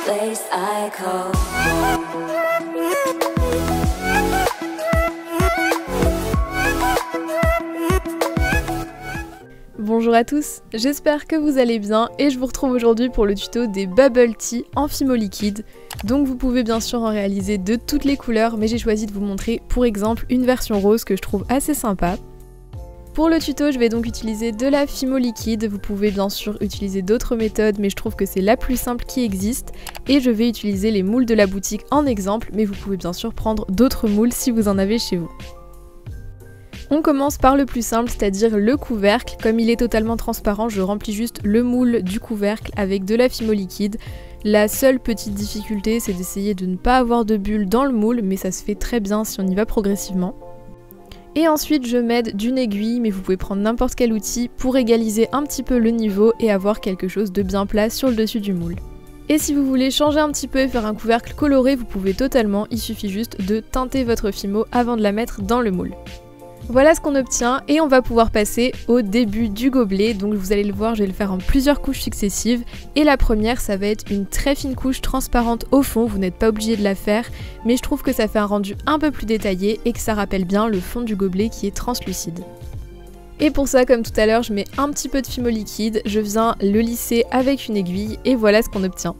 place I call home. Bonjour à tous, j'espère que vous allez bien et je vous retrouve aujourd'hui pour le tuto des Bubble Tea en fimo liquide. Donc vous pouvez bien sûr en réaliser de toutes les couleurs, mais j'ai choisi de vous montrer pour exemple une version rose que je trouve assez sympa. Pour le tuto, je vais donc utiliser de la fimo liquide, vous pouvez bien sûr utiliser d'autres méthodes, mais je trouve que c'est la plus simple qui existe. Et je vais utiliser les moules de la boutique en exemple, mais vous pouvez bien sûr prendre d'autres moules si vous en avez chez vous. On commence par le plus simple, c'est-à-dire le couvercle. Comme il est totalement transparent, je remplis juste le moule du couvercle avec de la fimo liquide. La seule petite difficulté, c'est d'essayer de ne pas avoir de bulles dans le moule, mais ça se fait très bien si on y va progressivement. Et ensuite, je m'aide d'une aiguille, mais vous pouvez prendre n'importe quel outil pour égaliser un petit peu le niveau et avoir quelque chose de bien plat sur le dessus du moule. Et si vous voulez changer un petit peu et faire un couvercle coloré, vous pouvez totalement, il suffit juste de teinter votre fimo avant de la mettre dans le moule. Voilà ce qu'on obtient et on va pouvoir passer au début du gobelet. Donc vous allez le voir, je vais le faire en plusieurs couches successives. Et la première, ça va être une très fine couche transparente au fond, vous n'êtes pas obligé de la faire, mais je trouve que ça fait un rendu un peu plus détaillé et que ça rappelle bien le fond du gobelet qui est translucide. Et pour ça, comme tout à l'heure, je mets un petit peu de fimo liquide, je viens le lisser avec une aiguille et voilà ce qu'on obtient.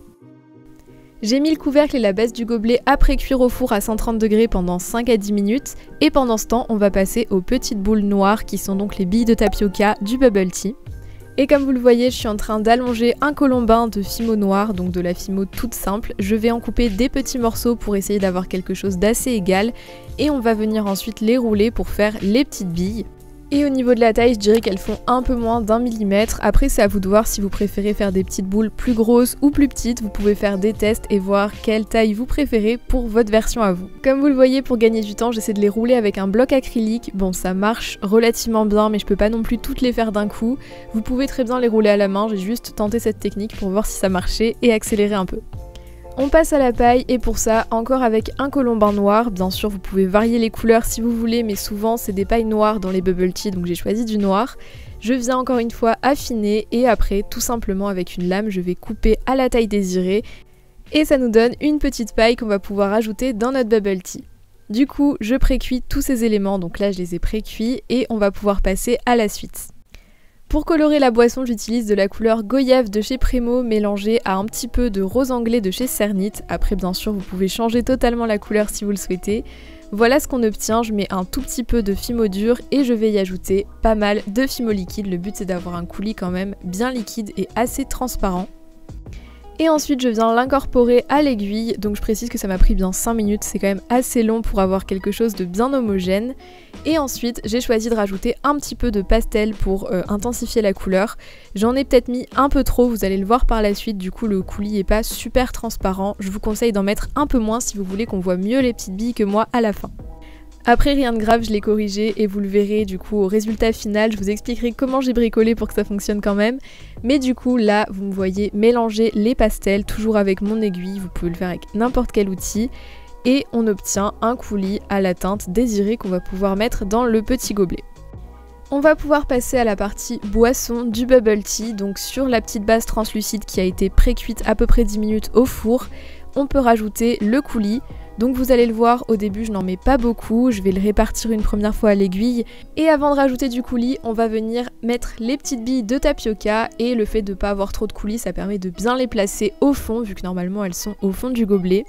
J'ai mis le couvercle et la base du gobelet à pré-cuire au four à 130 degrés pendant 5 à 10 minutes et pendant ce temps, on va passer aux petites boules noires qui sont donc les billes de tapioca du Bubble Tea. Et comme vous le voyez, je suis en train d'allonger un colombin de fimo noir, donc de la fimo toute simple. Je vais en couper des petits morceaux pour essayer d'avoir quelque chose d'assez égal et on va venir ensuite les rouler pour faire les petites billes. Et au niveau de la taille, je dirais qu'elles font un peu moins d'1 mm. Après, c'est à vous de voir si vous préférez faire des petites boules plus grosses ou plus petites. Vous pouvez faire des tests et voir quelle taille vous préférez pour votre version à vous. Comme vous le voyez, pour gagner du temps, j'essaie de les rouler avec un bloc acrylique. Bon, ça marche relativement bien, mais je peux pas non plus toutes les faire d'un coup. Vous pouvez très bien les rouler à la main. J'ai juste tenté cette technique pour voir si ça marchait et accélérer un peu. On passe à la paille et pour ça, encore avec un colombin noir. Bien sûr, vous pouvez varier les couleurs si vous voulez, mais souvent c'est des pailles noires dans les Bubble Tea, donc j'ai choisi du noir. Je viens encore une fois affiner et après, tout simplement avec une lame, je vais couper à la taille désirée. Et ça nous donne une petite paille qu'on va pouvoir ajouter dans notre Bubble Tea. Du coup, je pré-cuis tous ces éléments, donc là je les ai pré-cuits et on va pouvoir passer à la suite. Pour colorer la boisson, j'utilise de la couleur goyave de chez Premo mélangée à un petit peu de rose anglais de chez Cernit. Après bien sûr vous pouvez changer totalement la couleur si vous le souhaitez. Voilà ce qu'on obtient, je mets un tout petit peu de fimo dur et je vais y ajouter pas mal de fimo liquide. Le but c'est d'avoir un coulis quand même bien liquide et assez transparent. Et ensuite je viens l'incorporer à l'aiguille, donc je précise que ça m'a pris bien 5 minutes, c'est quand même assez long pour avoir quelque chose de bien homogène. Et ensuite j'ai choisi de rajouter un petit peu de pastel pour intensifier la couleur. J'en ai peut-être mis un peu trop, vous allez le voir par la suite, du coup le coulis est pas super transparent. Je vous conseille d'en mettre un peu moins si vous voulez qu'on voit mieux les petites billes que moi à la fin. Après rien de grave, je l'ai corrigé et vous le verrez du coup au résultat final, je vous expliquerai comment j'ai bricolé pour que ça fonctionne quand même. Mais du coup là, vous me voyez mélanger les pastels, toujours avec mon aiguille, vous pouvez le faire avec n'importe quel outil. Et on obtient un coulis à la teinte désirée qu'on va pouvoir mettre dans le petit gobelet. On va pouvoir passer à la partie boisson du Bubble Tea, donc sur la petite base translucide qui a été pré-cuite à peu près 10 minutes au four, on peut rajouter le coulis. Donc vous allez le voir, au début je n'en mets pas beaucoup, je vais le répartir une première fois à l'aiguille. Et avant de rajouter du coulis, on va venir mettre les petites billes de tapioca et le fait de ne pas avoir trop de coulis, ça permet de bien les placer au fond, vu que normalement elles sont au fond du gobelet.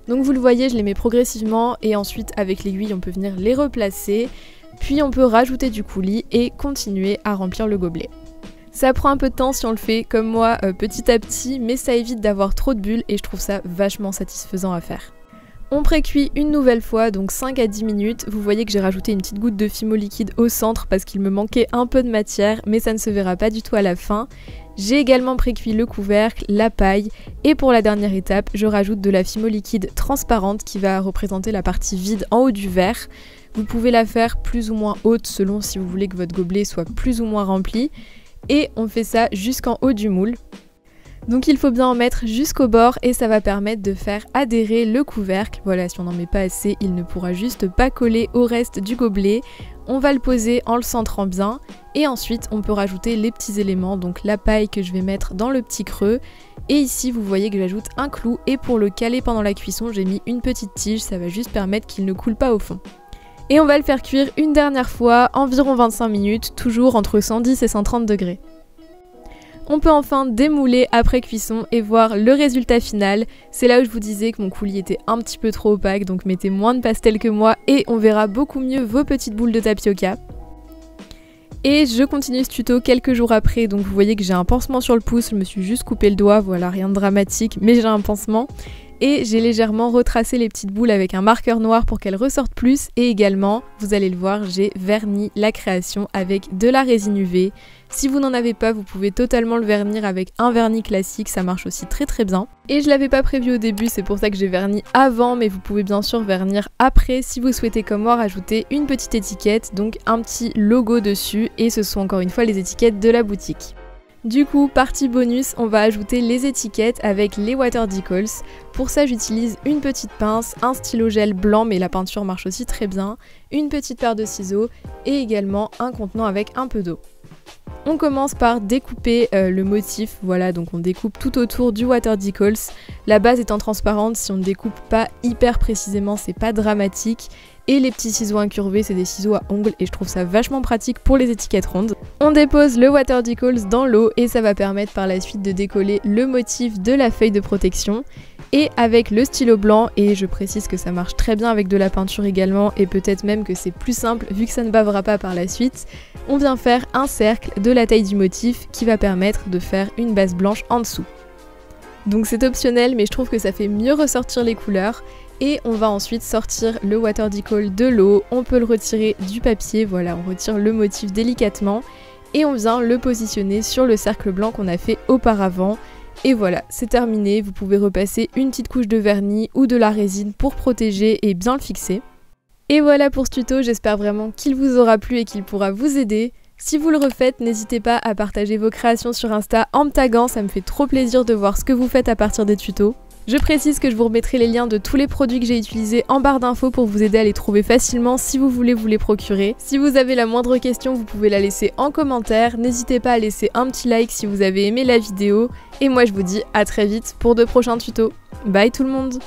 Donc vous le voyez, je les mets progressivement et ensuite avec l'aiguille on peut venir les replacer. Puis on peut rajouter du coulis et continuer à remplir le gobelet. Ça prend un peu de temps si on le fait comme moi petit à petit, mais ça évite d'avoir trop de bulles et je trouve ça vachement satisfaisant à faire. On pré-cuit une nouvelle fois, donc 5 à 10 minutes. Vous voyez que j'ai rajouté une petite goutte de fimo liquide au centre parce qu'il me manquait un peu de matière, mais ça ne se verra pas du tout à la fin. J'ai également pré-cuit le couvercle, la paille, et pour la dernière étape, je rajoute de la fimo liquide transparente qui va représenter la partie vide en haut du verre. Vous pouvez la faire plus ou moins haute selon si vous voulez que votre gobelet soit plus ou moins rempli. Et on fait ça jusqu'en haut du moule. Donc il faut bien en mettre jusqu'au bord et ça va permettre de faire adhérer le couvercle. Voilà, si on n'en met pas assez, il ne pourra juste pas coller au reste du gobelet. On va le poser en le centrant bien et ensuite on peut rajouter les petits éléments, donc la paille que je vais mettre dans le petit creux. Et ici vous voyez que j'ajoute un clou et pour le caler pendant la cuisson j'ai mis une petite tige, ça va juste permettre qu'il ne coule pas au fond. Et on va le faire cuire une dernière fois, environ 25 minutes, toujours entre 110 et 130 degrés. On peut enfin démouler après cuisson et voir le résultat final. C'est là où je vous disais que mon coulis était un petit peu trop opaque, donc mettez moins de pastel que moi et on verra beaucoup mieux vos petites boules de tapioca. Et je continue ce tuto quelques jours après, donc vous voyez que j'ai un pansement sur le pouce, je me suis juste coupé le doigt, voilà, rien de dramatique, mais j'ai un pansement. Et j'ai légèrement retracé les petites boules avec un marqueur noir pour qu'elles ressortent plus. Et également, vous allez le voir, j'ai verni la création avec de la résine UV. Si vous n'en avez pas, vous pouvez totalement le vernir avec un vernis classique, ça marche aussi très bien. Et je l'avais pas prévu au début, c'est pour ça que j'ai verni avant, mais vous pouvez bien sûr vernir après si vous souhaitez comme moi rajouter une petite étiquette, donc un petit logo dessus, et ce sont encore une fois les étiquettes de la boutique. Du coup, partie bonus, on va ajouter les étiquettes avec les water decals. Pour ça, j'utilise une petite pince, un stylo gel blanc, mais la peinture marche aussi très bien, une petite paire de ciseaux et également un contenant avec un peu d'eau. On commence par découper le motif, voilà, donc on découpe tout autour du water decals. La base étant transparente, si on ne découpe pas hyper précisément, c'est pas dramatique. Et les petits ciseaux incurvés, c'est des ciseaux à ongles et je trouve ça vachement pratique pour les étiquettes rondes. On dépose le water decals dans l'eau et ça va permettre par la suite de décoller le motif de la feuille de protection. Et avec le stylo blanc, et je précise que ça marche très bien avec de la peinture également et peut-être même que c'est plus simple vu que ça ne bavera pas par la suite, on vient faire un cercle de la taille du motif qui va permettre de faire une base blanche en dessous. Donc c'est optionnel mais je trouve que ça fait mieux ressortir les couleurs. Et on va ensuite sortir le water decal de l'eau, on peut le retirer du papier, voilà, on retire le motif délicatement et on vient le positionner sur le cercle blanc qu'on a fait auparavant. Et voilà, c'est terminé, vous pouvez repasser une petite couche de vernis ou de la résine pour protéger et bien le fixer. Et voilà pour ce tuto, j'espère vraiment qu'il vous aura plu et qu'il pourra vous aider. Si vous le refaites, n'hésitez pas à partager vos créations sur Insta en me taguant, ça me fait trop plaisir de voir ce que vous faites à partir des tutos. Je précise que je vous remettrai les liens de tous les produits que j'ai utilisés en barre d'infos pour vous aider à les trouver facilement si vous voulez vous les procurer. Si vous avez la moindre question, vous pouvez la laisser en commentaire. N'hésitez pas à laisser un petit like si vous avez aimé la vidéo. Et moi je vous dis à très vite pour de prochains tutos. Bye tout le monde!